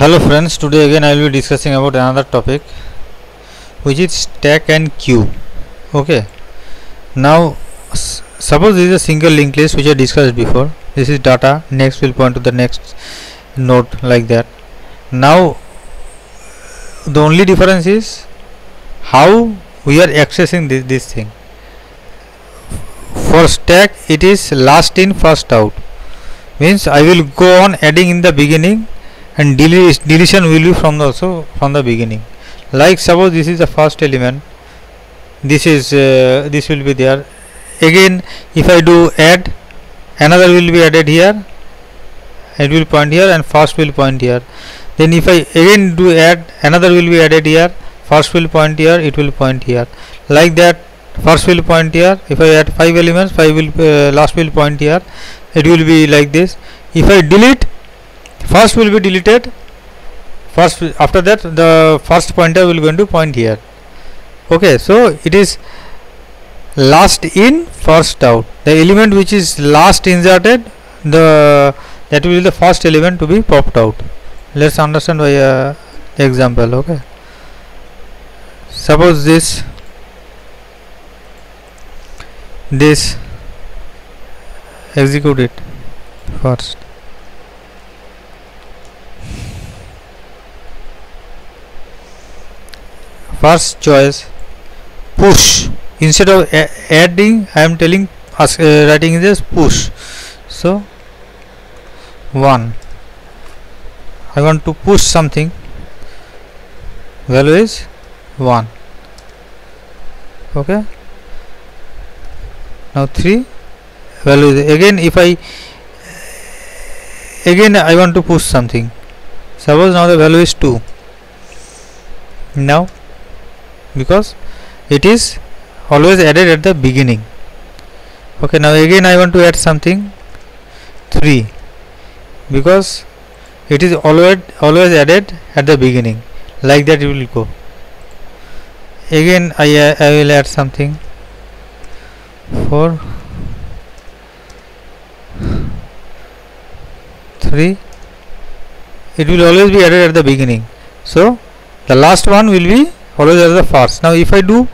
Hello friends, today again I will be discussing about another topic which is stack and queue. Okay, now suppose this is a single linked list which I discussed before. This is data, next will point to the next node, like that. Now the only difference is how we are accessing this thing. For stack it is last in first out, means I will go on adding in the beginning and deletion will be from the beginning. Like suppose this is the first element, this will be there. Again if I do add, another will be added here, it will point here and first will point here. Then if I again do add, another will be added here, first will point here, it will point here, like that. First will point here. If I add 5 elements, 5 will last will point here, it will be like this. If I delete, first will be deleted first, after that the first pointer will going to point here. Okay, so it is last in first out. The element which is last inserted, that will be the first element to be popped out. Let's understand by example. Okay, suppose this execute it first. First choice, push. Instead of adding, I am telling writing this push. So 1, I want to push something, value is 1. Okay, now 3, value is again. If I want to push something, suppose now the value is 2. Now because it is always added at the beginning. Okay, now again I want to add something, 3, because it is always added at the beginning, like that it will go. Again I will add something, 4, 3, it will always be added at the beginning, so the last one will be always as the first. Now if I do,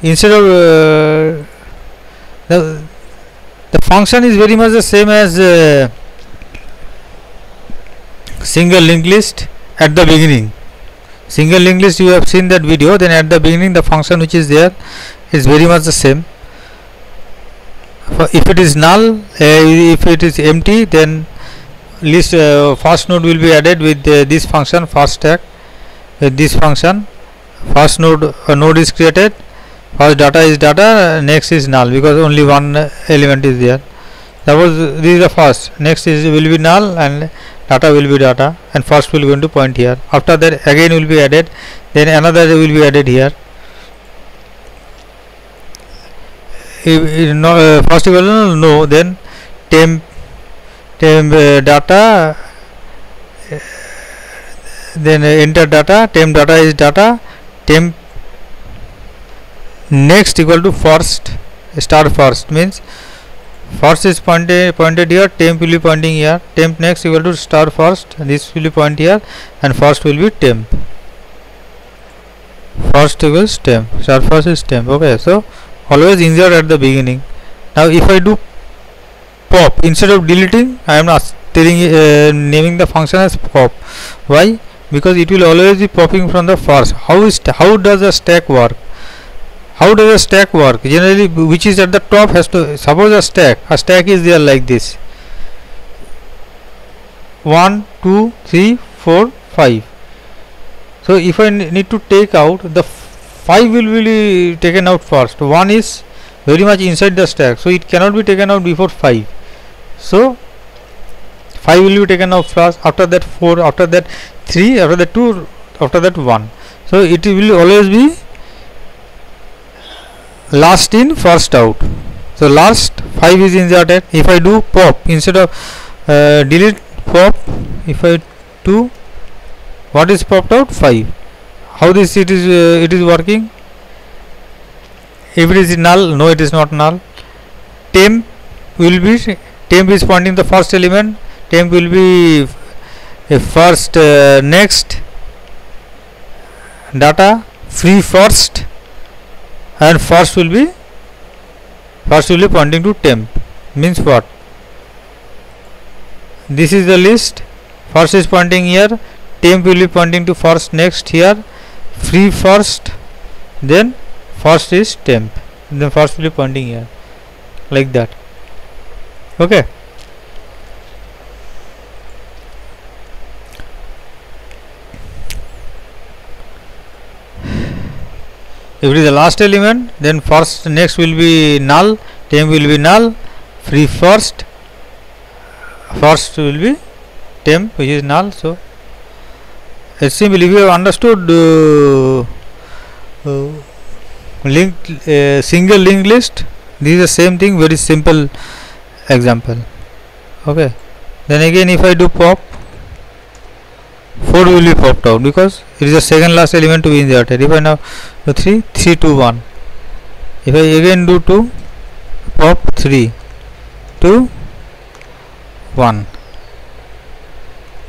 instead of the function is very much the same as single linked list at the beginning. Single linked list, you have seen that video, then at the beginning the function which is there is very much the same. If it is null, if it is empty, then list first node will be added with this function first stack. With this function, first node is created, first data is data, next is null, because only one element is there. Suppose this is the first, next will be null and data will be data, and first will going to point here. After that again will be added, then another will be added here. If first equal no, then temp data, then enter data, temp data is data, temp next equal to first, star first, means first is pointed here, temp will be pointing here, temp next equal to star first, this will be point here, and first will be temp. First equals temp, star first is temp. Okay, so always insert at the beginning. Now if I do pop, instead of deleting, I am not naming the function as pop. Why? Because it will always be popping from the first. How does a stack work? How does a stack work? Generally, which is at the top has to, suppose a stack is there like this, 1, 2, 3, 4, 5. So if I need to take out, the 5 will be taken out first. 1 is very much inside the stack, so it cannot be taken out before 5. So 5 will be taken out first, after that 4, after that 3, after that 2, after that 1. So it will always be last in first out. So last 5 is inserted. If I do pop, instead of delete pop, if I do, what is popped out? 5. How this it is working? If it is null, no, it is not null. Temp will be, temp is pointing the first element, temp will be a first next data free first, and first will be pointing to temp. Means what? This is the list. First is pointing here, temp will be pointing to first next here, free first, then first is temp, then first will be pointing here, like that. Okay. If it is the last element, then first next will be null, temp will be null, free first will be temp, which is null. So it's simple. If you have understood single linked list, this is the same thing, very simple example. Okay. Then again, if I do pop, 4 will be popped out because it is the second last element to be inserted. If I now do 3, 3, 2, 1. If I again do 2, pop 3, 2, 1,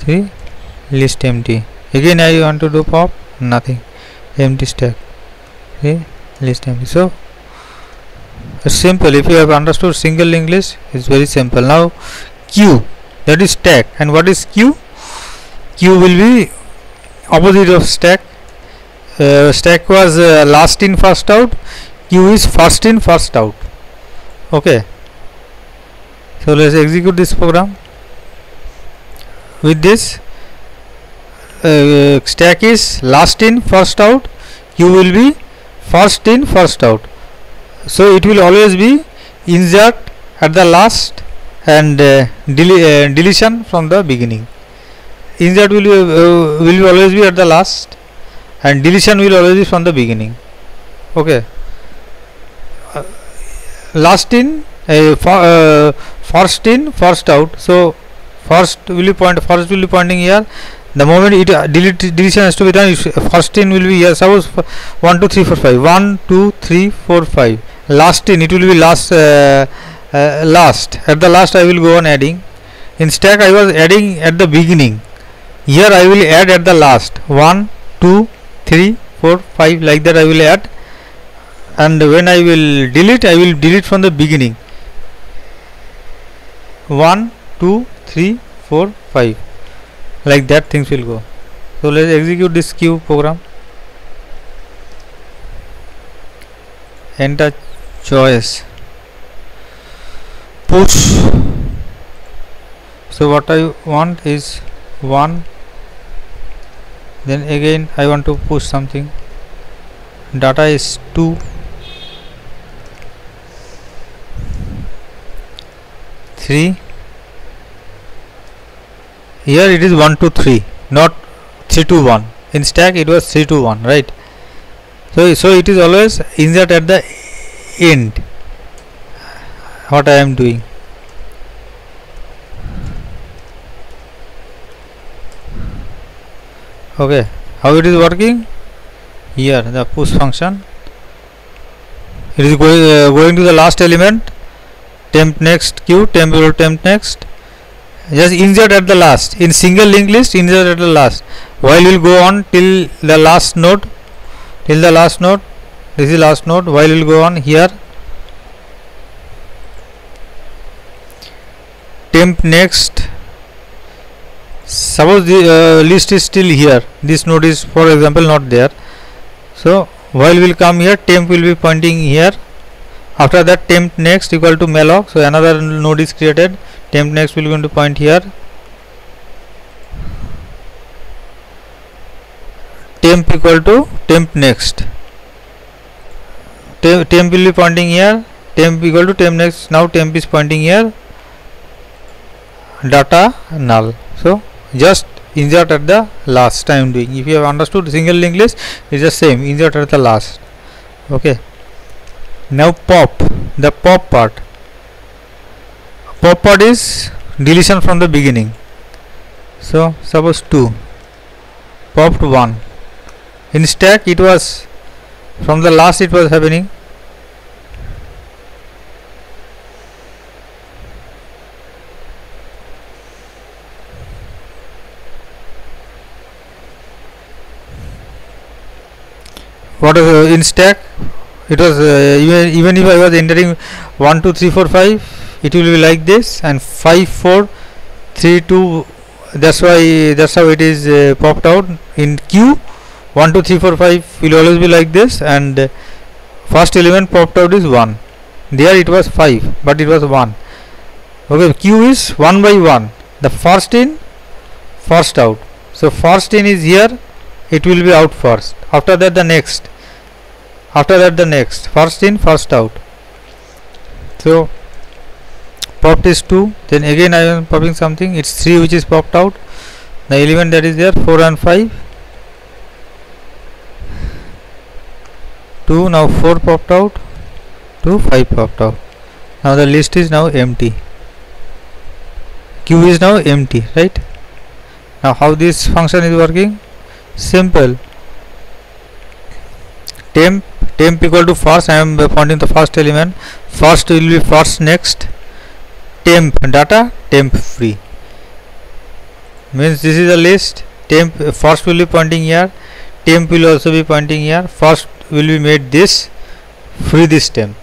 3, list empty. Again I want to do pop, nothing, empty stack. Okay, list empty. So it's simple. If you have understood single linked list, it's very simple. Now queue, that is stack. And what is queue? Queue will be opposite of stack. Stack was last in first out, queue is first in first out. Okay, so let's execute this program. With this, stack is last in first out, queue will be first in first out. So it will always be insert at the last and deletion from the beginning. Insert will always be at the last and deletion will always be from the beginning. Okay. Last in first in first out. So first will be pointing here. The moment it deletion has to be done, first in will be here. Suppose 1 2 3 4 5. 1 2 3 4 5. Last in, it will be last. Last, at the last I will go on adding. In stack I was adding at the beginning. Here I will add at the last. 1 2 3 4 5, like that I will add. And when I will delete from the beginning. 1 2 3 4 5, like that things will go. So let's execute this queue program. Enter choice, push. So what I want is 1, then again I want to push something. Data is 2, 3. Here it is 1 2 3, not 3 2 1. In stack it was 3 2 1, right? So it is always insert at the end. What I am doing. Okay, how it is working? Here the push function. It is going to the last element. Temp next queue, temp next. Just insert at the last. In single linked list, insert at the last. While will go on till the last node. Till the last node. This is last node. While will go on here. Temp next. Suppose the list is still here. This node is, for example, not there. So while will come here, temp will be pointing here. After that, temp next equal to malloc. So another node is created. Temp next will going to point here. Temp equal to temp next. Temp will be pointing here. Temp equal to temp next. Now temp is pointing here. Data null. So just insert at the last. I am doing. If you have understood single linked list, it's the same. Insert at the last. Okay. Now pop, the pop part. Pop part is deletion from the beginning. So suppose 2, popped 1. In stack it was from the last it was happening. what is in stack, it was even if I was entering 1 2 3 4 5, it will be like this, and 5 4 3 2, that's how it is popped out. In Q, 1 2 3 4 5 will always be like this, and first element popped out is 1. There it was 5, but it was 1. Okay, Q is 1 by 1, the first in first out. So first in is here, it will be out first, after that the next, after that the next, first in first out. So popped is 2, then again I am popping something, it's 3 which is popped out, the element that is there 4 and 5, 2, now 4 popped out, 2 5 popped out. Now the list is now empty, Q is now empty, right? Now how this function is working? Simple. Temp equal to first, I am pointing the first element, first will be first next, temp data, temp free, means this is a list. Temp first will be pointing here, temp will also be pointing here, first will be made this, free this temp,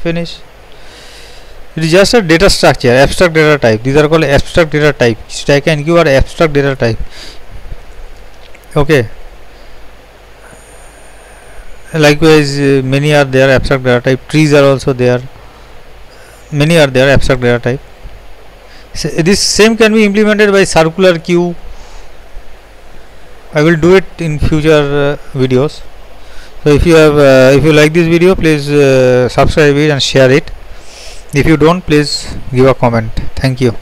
finish. It is just a data structure, abstract data type. These are called abstract data type. Stack and queue are abstract data type. Okay. Likewise, many are there abstract data type. Trees are also there. Many are there abstract data type. So this same can be implemented by circular queue. I will do it in future videos. So if you like this video, please subscribe it and share it. If you don't, please give a comment. Thank you.